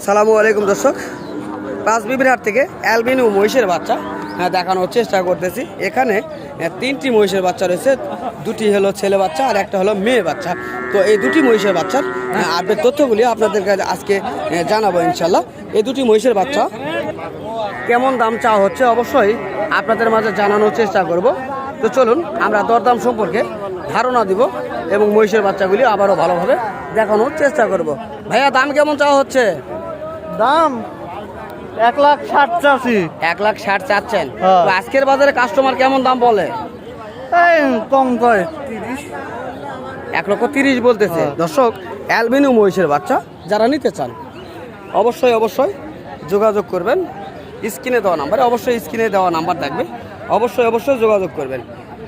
সালামু আলাইকুম দর্শক, পাঁচ বিবিরহাট থেকে অ্যালবিনো মহিষের বাচ্চা দেখানোর চেষ্টা করতেছি। এখানে তিনটি মহিষের বাচ্চা রয়েছে, দুটি হলো ছেলে বাচ্চা আর একটা হলো মেয়ে বাচ্চা। তো এই দুটি মহিষের বাচ্চার আপডেট তথ্যগুলি আপনাদের কাছে আজকে জানাবো ইনশাল্লাহ। এই দুটি মহিষের বাচ্চা কেমন দাম চাওয়া হচ্ছে অবশ্যই আপনাদের মাঝে জানানোর চেষ্টা করব। তো চলুন আমরা দরদাম সম্পর্কে ধারণা দিব এবং মহিষের বাচ্চাগুলি আবারও ভালোভাবে দেখানোর চেষ্টা করব। ভাইয়া দাম কেমন চাওয়া হচ্ছে? দাম 1,60,000 চাচ্ছি। 1,60,000 চাচ্ছেন? তো আজকের বাজারে কাস্টমার কেমন দাম বলে? এই কম কয় 30। 1,30,000 বলতেছে। দর্শক, অ্যালবিনো মহিষের বাচ্চা যারা নিতে চান অবশ্যই যোগাযোগ করবেন। স্ক্রিনে দেওয়া নাম্বারে, অবশ্যই স্ক্রিনে দেওয়া নাম্বার থাকবে, অবশ্যই যোগাযোগ করবেন।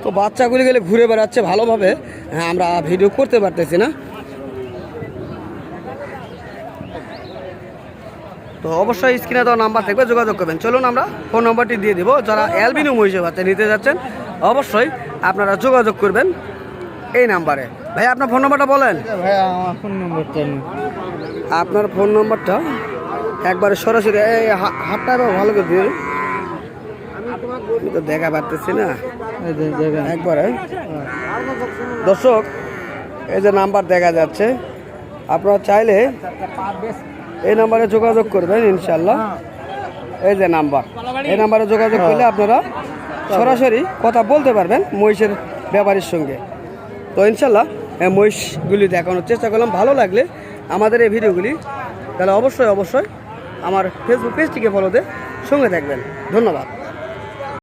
তো বাচ্চাগুলি গেলে ঘুরে বেড়াচ্ছে ভালোভাবে, আমরা ভিডিও করতে পারতেছি না। তো অবশ্যই স্ক্রিনে দেওয়া নাম্বার থাকবে, যোগাযোগ করবেন। চলুন আমরা ফোন নাম্বারটি দিয়ে দিব। যারা অ্যালবিনো মহিষের বাচ্চা নিতে যাচ্ছেন অবশ্যই আপনারা যোগাযোগ করবেন এই নাম্বারে। ভাই আপনার ফোন নাম্বারটা বলেন। ভাই আমার ফোন নাম্বারটা নেই। আপনার ফোন নাম্বারটা একবারে সরাসরি এই হাতটা ভালো করে দিয়ে, আমি তো দেখা পারতেছি না একবারে। দর্শক, এই যে নাম্বার দেখা যাচ্ছে, আপনারা চাইলে এই নাম্বারে যোগাযোগ করবেন ইনশাল্লাহ। এই যে নাম্বার, এই নাম্বারে যোগাযোগ করলে আপনারা সরাসরি কথা বলতে পারবেন মহিষের ব্যাপারীর সঙ্গে। তো ইনশাল্লাহ মহিষগুলি দেখানোর চেষ্টা করলাম। ভালো লাগলে আমাদের এই ভিডিওগুলি তাহলে অবশ্যই আমার ফেসবুক পেজটিকে ফলো দিয়ে সঙ্গে থাকবেন। ধন্যবাদ।